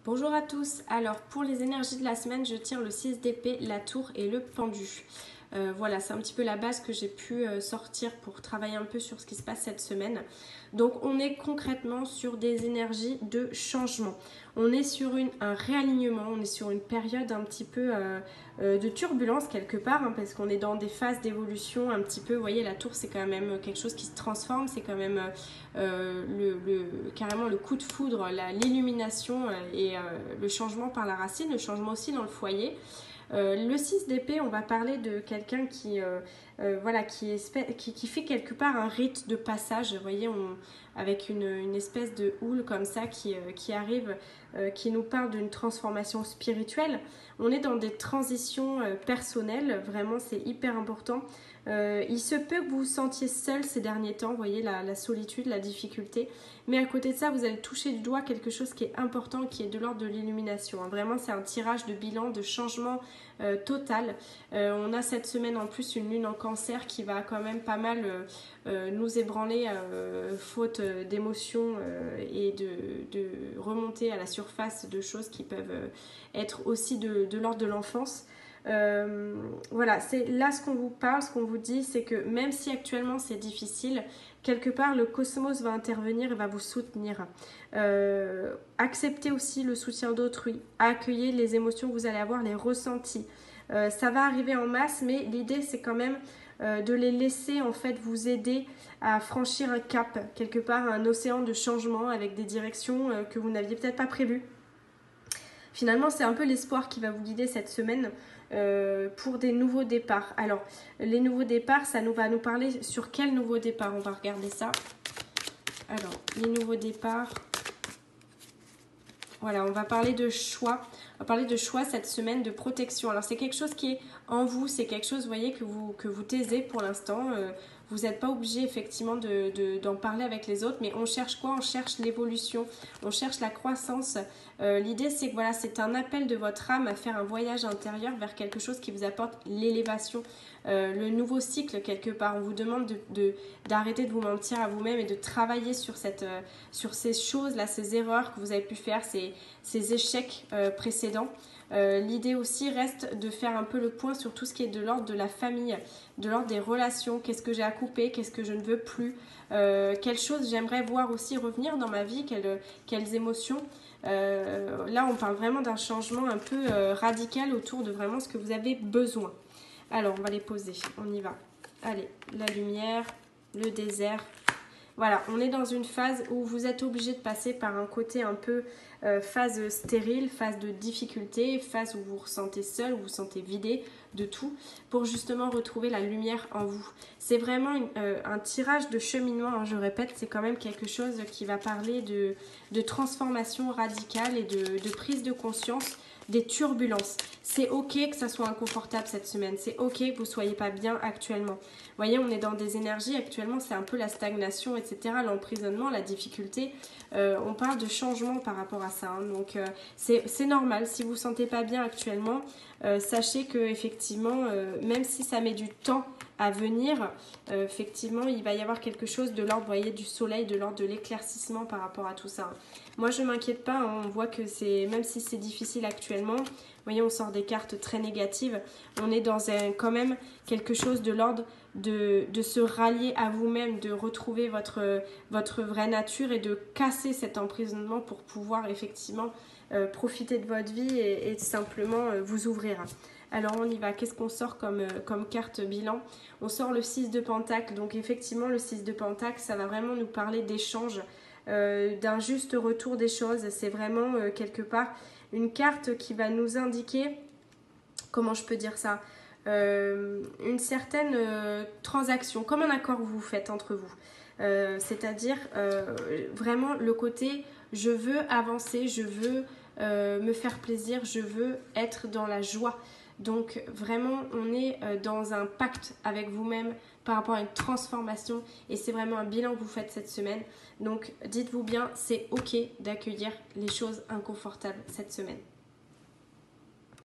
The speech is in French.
Bonjour à tous, alors pour les énergies de la semaine, je tire le 6 d'épée, la tour et le pendu. Voilà, c'est un petit peu la base que j'ai pu sortir pour travailler un peu sur ce qui se passe cette semaine. Donc on est concrètement sur des énergies de changement. On est sur un réalignement, on est sur une période un petit peu de turbulence quelque part, hein, parce qu'on est dans des phases d'évolution un petit peu. Vous voyez, la tour c'est quand même quelque chose qui se transforme, c'est quand même carrément le coup de foudre, l'illumination et le changement par la racine, le changement aussi dans le foyer. Le 6 d'épée, on va parler de quelqu'un voilà, qui fait quelque part un rite de passage, vous voyez, avec une espèce de houle comme ça qui arrive, qui nous parle d'une transformation spirituelle. On est dans des transitions personnelles, vraiment c'est hyper important. Il se peut que vous vous sentiez seul ces derniers temps, vous voyez, la solitude, la difficulté. Mais à côté de ça, vous allez toucher du doigt quelque chose qui est important, qui est de l'ordre de l'illumination. Vraiment, c'est un tirage de bilan, de changement total. On a cette semaine en plus une lune en cancer qui va quand même pas mal nous ébranler, faute d'émotions et de remonter à la surface de choses qui peuvent être aussi de l'ordre de l'enfance. Voilà, c'est là ce qu'on vous parle, ce qu'on vous dit, c'est que même si actuellement c'est difficile, quelque part le cosmos va intervenir et va vous soutenir. Acceptez aussi le soutien d'autrui, accueillez les émotions que vous allez avoir, les ressentis. Ça va arriver en masse, mais l'idée c'est quand même de les laisser en fait vous aider à franchir un cap, quelque part un océan de changement avec des directions que vous n'aviez peut-être pas prévues. Finalement, c'est un peu l'espoir qui va vous guider cette semaine pour des nouveaux départs. Alors, les nouveaux départs, ça va nous parler sur quel nouveau départ. On va regarder ça. Alors, les nouveaux départs. Voilà, on va parler de choix. On va parler de choix cette semaine, de protection. Alors, c'est quelque chose qui est en vous. C'est quelque chose, vous voyez, que vous taisez pour l'instant. Vous n'êtes pas obligé, effectivement, d'en parler avec les autres. Mais on cherche quoi? On cherche l'évolution. On cherche la croissance. L'idée, c'est que voilà, c'est un appel de votre âme à faire un voyage intérieur vers quelque chose qui vous apporte l'élévation. Le nouveau cycle, quelque part. On vous demande d'arrêter de vous mentir à vous-même et de travailler sur ces choses-là, ces erreurs que vous avez pu faire, ces échecs précédents. L'idée aussi reste de faire un peu le point sur tout ce qui est de l'ordre de la famille, de l'ordre des relations, qu'est-ce que j'ai à couper, qu'est-ce que je ne veux plus, quelles choses j'aimerais voir aussi revenir dans ma vie, quelles émotions. Là, on parle vraiment d'un changement un peu radical autour de vraiment ce que vous avez besoin. Alors, on va les poser, on y va. Allez, la lumière, le désert. Voilà, on est dans une phase où vous êtes obligé de passer par un côté un peu phase stérile, phase de difficulté, phase où vous vous ressentez seul, où vous vous sentez vidé de tout, pour justement retrouver la lumière en vous. C'est vraiment un tirage de cheminement, hein, je répète, c'est quand même quelque chose qui va parler de transformation radicale et de prise de conscience des turbulences. C'est ok que ça soit inconfortable cette semaine, c'est ok que vous ne soyez pas bien actuellement. Vous voyez, on est dans des énergies actuellement, c'est un peu la stagnation, etc., l'emprisonnement, la difficulté. On parle de changement par rapport à ça, hein. Donc c'est normal. Si vous ne vous sentez pas bien actuellement, sachez que effectivement, même si ça met du temps à venir, effectivement, il va y avoir quelque chose de l'ordre, voyez, du soleil, de l'ordre de l'éclaircissement par rapport à tout ça. Moi, je ne m'inquiète pas, hein. On voit que même si c'est difficile actuellement, vous voyez, on sort des cartes très négatives, on est dans quand même quelque chose de l'ordre de se rallier à vous-même, de retrouver votre vraie nature et de casser cet emprisonnement pour pouvoir effectivement profiter de votre vie et simplement vous ouvrir. Alors on y va, qu'est-ce qu'on sort comme carte bilan? On sort le 6 de Pentacle, donc effectivement le 6 de Pentacle, ça va vraiment nous parler d'échange, d'un juste retour des choses. C'est vraiment quelque part une carte qui va nous indiquer, comment je peux dire ça, une certaine transaction, comme un accord que vous faites entre vous. C'est-à-dire vraiment le côté je veux avancer, je veux me faire plaisir, je veux être dans la joie. Donc vraiment on est dans un pacte avec vous-même par rapport à une transformation et c'est vraiment un bilan que vous faites cette semaine. Donc dites-vous bien, c'est ok d'accueillir les choses inconfortables cette semaine.